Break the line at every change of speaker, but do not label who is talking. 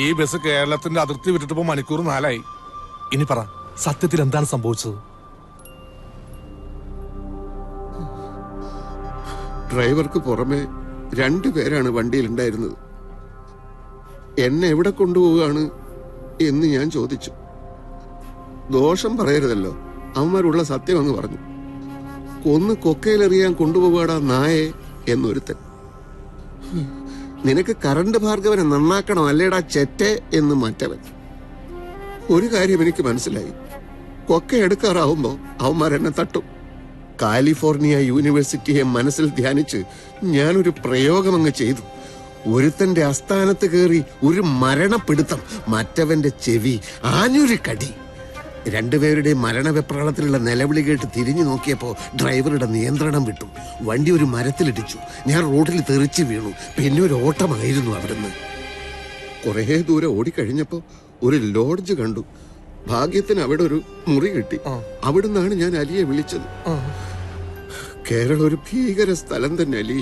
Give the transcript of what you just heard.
ഈ ബസ് കേരളത്തിന്റെ അതിർത്തി വിട്ടിട്ടിപ്പോ മണിക്കൂർ 4 ഇനി പറ, സത്യത്തിൽ എന്താണ് സംഭവിച്ചത്?
ഡ്രൈവർക്ക് പുറമെ 2 പേരാണ് വണ്ടിയിലുണ്ടായിരുന്നത്. എന്നെ എവിടെ കൊണ്ടുപോവുകയാണ് എന്ന് ഞാൻ ചോദിച്ചു. ദോഷം പറയരുതല്ലോ, അവന്മാരുള്ള സത്യം അങ്ങ് പറഞ്ഞു. കൊന്ന് കൊക്കയിലെറിയാൻ കൊണ്ടുപോവാടാ നായെ എന്നൊരുത്തൻ. നിനക്ക് കറണ്ട് ഭാർഗവനെ നന്നാക്കണം അല്ലേടാ ചെറ്റെ എന്ന് മറ്റവൻ. ഒരു കാര്യം എനിക്ക് മനസ്സിലായി, കൊക്ക എടുക്കാറാവുമ്പോ അവന്മാരെന്നെ തട്ടും. കാലിഫോർണിയ യൂണിവേഴ്സിറ്റിയെ മനസ്സിൽ ധ്യാനിച്ച് ഞാനൊരു പ്രയോഗം അങ്ങ് ചെയ്തു. ഒരുത്തന്റെ അസ്ഥാനത്ത് കയറി ഒരു മരണപ്പിടുത്തം, മറ്റവന്റെ ചെവി ആഞ്ഞൊരു കടി. 2 പേരുടെ മരണവെപ്രാളത്തിലുള്ള നിലവിളി കേട്ട് തിരിഞ്ഞു നോക്കിയപ്പോ ഡ്രൈവറുടെ നിയന്ത്രണം വിട്ടു. വണ്ടി ഒരു മരത്തിലിടിച്ചു. ഞാൻ റോഡിൽ തെറിച്ചു വീണു. പിന്നെ ഒരു ഓട്ടമായിരുന്നു അവിടുന്ന്. കുറേ ദൂരം ഓടിക്കഴിഞ്ഞപ്പോ ഒരു ലോഡ്ജ് കണ്ടു. ഭാഗ്യത്തിന് അവിടെ ഒരു മുറി കിട്ടി. അവിടുന്നാണ് ഞാൻ അലിയെ വിളിച്ചത്. കേരളം ഒരു ഭീകര സ്ഥലം തന്നെ അലി.